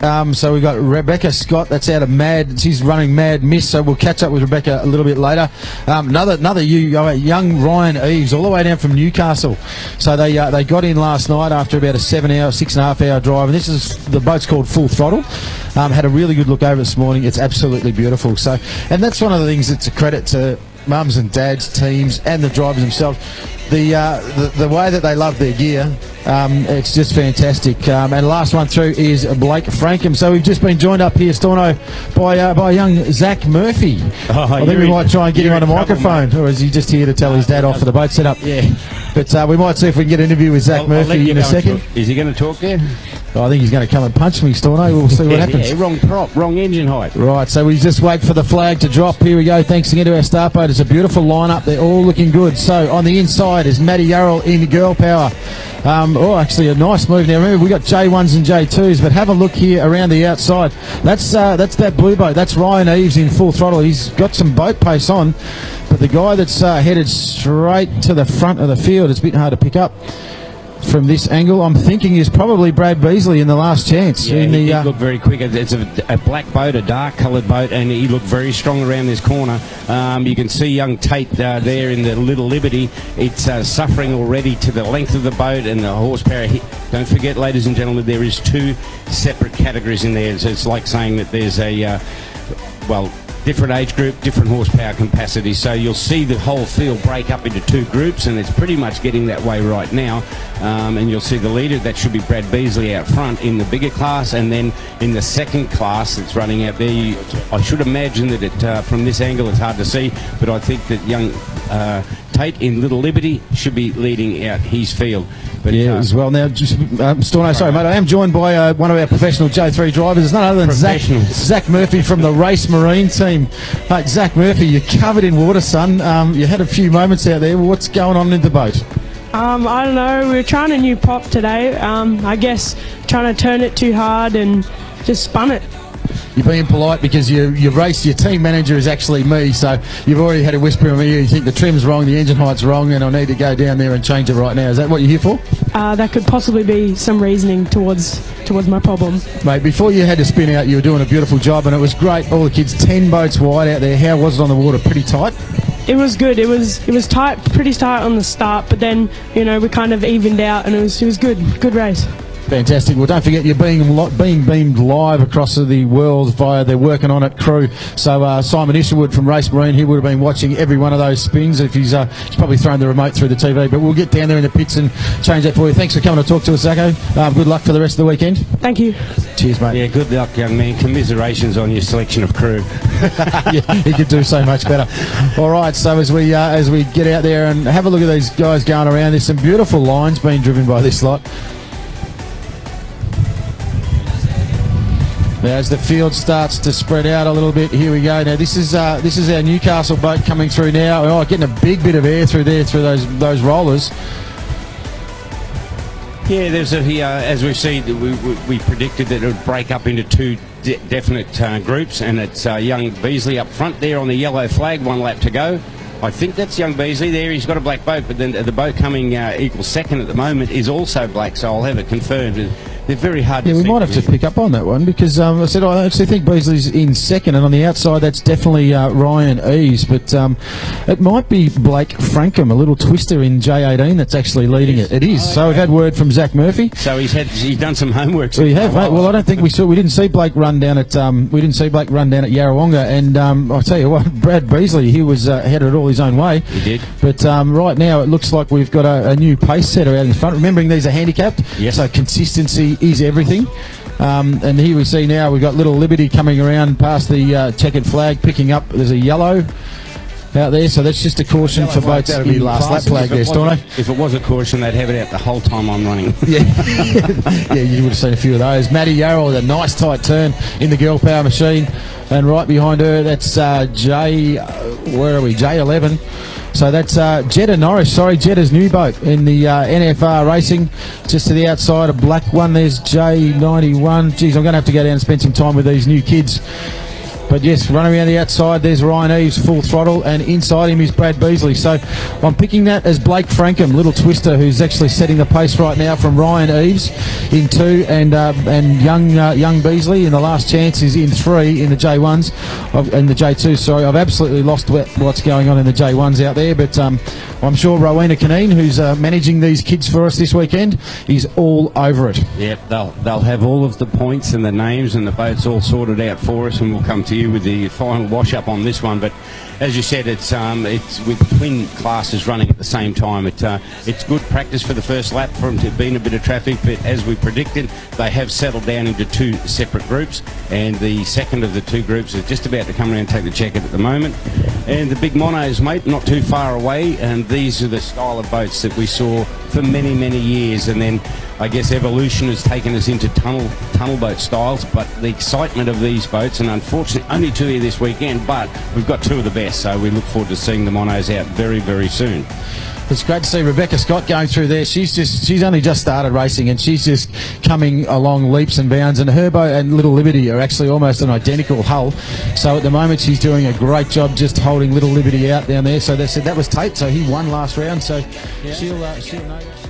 So we've got Rebecca Scott, that's out of Mad. She's running Mad Miss, so we'll catch up with Rebecca a little bit later. Another young Ryan Eves, all the way down from Newcastle. So they got in last night after about a 6.5 hour drive, and this is the boat's called Full Throttle. Had a really good look over this morning. It's absolutely beautiful. So, and that's one of the things that's a credit to mums and dads, teams, and the drivers themselves. The way that they love their gear, it's just fantastic. And the last one through is Blake Frankham. So we've just been joined up here, Storno, by young Zach Murphy. I think we might try and get him on a microphone, or is he just here to tell his dad off for the boat setup? Yeah. But we might see if we can get an interview with Zach Murphy in a second. Is he going to talk there? I think he's going to come and punch me, Storno. We'll see what happens. Yeah, wrong prop, wrong engine height. Right, so we just wait for the flag to drop. Here we go. Thanks again to our start boat. It's a beautiful lineup. They're all looking good. So on the inside is Maddie Yarrell in Girl Power. Actually a nice move now. Remember, we got J1s and J2s, but have a look here around the outside. That's that blue boat. That's Ryan Eves in Full Throttle. He's got some boat pace on, but the guy that's headed straight to the front of the field, it's a bit hard to pick up from this angle, I'm thinking, is probably Brad Beasley in the last chance. Yeah, he looked very quick. It's a black boat, a dark coloured boat, and he looked very strong around this corner. You can see young Tate there in the Little Liberty. It's suffering already to the length of the boat and the horsepower. Don't forget, ladies and gentlemen, there is two separate categories in there. So it's like saying that there's a, different age group, different horsepower capacity. So you'll see the whole field break up into two groups, and it's pretty much getting that way right now. And you'll see the leader, that should be Brad Beasley out front in the bigger class, and then in the second class that's running out there, I should imagine that it from this angle it's hard to see, but I think that young Tate in Little Liberty should be leading out his field. But as well. Now, just Storno, sorry mate, I am joined by one of our professional J3 drivers. It's none other than Zach Murphy from the Race Marine team. Mate, Zach Murphy, you're covered in water, son. You had a few moments out there. What's going on in the boat? I don't know. We were trying a new prop today. I guess trying to turn it too hard and just spun it. You're being polite because you've raced, your team manager is actually me, so you've already had a whisper in my ear. You think the trim's wrong, the engine height's wrong, and I need to go down there and change it right now. Is that what you're here for? That could possibly be some reasoning towards my problem. Mate, before you had to spin out, you were doing a beautiful job, and it was great. All the kids, 10 boats wide out there. How was it on the water? Pretty tight? It was good. It was tight, pretty tight on the start, but then we kind of evened out, and it was good. Good race. Fantastic. Well, don't forget you're being beamed live across the world via their Working On It crew. So Simon Isherwood from Race Marine, he would have been watching every one of those spins. If he's probably thrown the remote through the TV, but we'll get down there in the pits and change that for you. Thanks for coming to talk to us, Zacko. Good luck for the rest of the weekend. Thank you. Cheers, mate. Yeah, good luck, young man. Commiserations on your selection of crew. Yeah, he could do so much better. All right, so as we get out there and have a look at these guys going around, there's some beautiful lines being driven by this lot. Now, as the field starts to spread out a little bit, here we go. Now, this is our Newcastle boat coming through now. Oh, getting a big bit of air through there, through those rollers. Yeah, there's as we've seen, we predicted that it would break up into two definite groups, and it's young Beasley up front there on the yellow flag, 1 lap to go. I think that's young Beasley there. He's got a black boat, but then the boat coming equal second at the moment is also black, so I'll have it confirmed. They're very hard to see. Yeah, we might have to pick up on that one because I actually think Beasley's in second, and on the outside that's definitely Ryan Eves, but it might be Blake Frankham, a little twister in J18 that's actually leading it. It is. So we've had word from Zach Murphy. So he's done some homework. We have, mate. Well, I don't think we didn't see Blake run down at Yarrawonga, and I'll tell you what, Brad Beasley, he was headed it all his own way. He did. But right now it looks like we've got a new pace setter out in front. Remembering these are handicapped, yes. So consistency is everything. And here we see now we've got Little Liberty coming around past the checkered flag, picking up. There's a yellow out there, so that's just a caution for boats. That'll be last lap flag there, Storno. If it was a caution, they'd have it out the whole time I'm running. Yeah, yeah, you would have seen a few of those. Maddie Yarrell with a nice tight turn in the Girl Power machine, and right behind her, that's J11. So that's Jetta Norris, Jetta's new boat in the NFR Racing. Just to the outside, a black one. There's J91. Geez, I'm going to have to go down and spend some time with these new kids. But yes, running around the outside, there's Ryan Eves, full throttle, and inside him is Brad Beasley. So I'm picking that as Blake Frankham, little twister, who's actually setting the pace right now from Ryan Eves in 2, and young Beasley in the last chance is in 3 in the J1s, in the J2. Sorry, I've absolutely lost what's going on in the J1s out there, but I'm sure Rowena Caneen, who's managing these kids for us this weekend, is all over it. Yep, they'll have all of the points and the names and the boats all sorted out for us, and we'll come to you with the final wash up on this one. But as you said, it's with twin classes running at the same time. It's good practice for the first lap for them to be in a bit of traffic, but as we predicted, they have settled down into 2 separate groups, and the second of the 2 groups is just about to come around and take the check-in at the moment. And the big monos, mate, not too far away, and these are the style of boats that we saw for many, many years, and then I guess evolution has taken us into tunnel boat styles, but the excitement of these boats, and unfortunately only 2 here this weekend, but we've got 2 of the best, so we look forward to seeing the monos out very, very soon. It's great to see Rebecca Scott going through there. She's only just started racing, and she's just coming along leaps and bounds. And her boat and Little Liberty are actually almost an identical hull. So at the moment, she's doing a great job just holding Little Liberty out down there. So they said that was Tate, so he won last round. So she'll know that.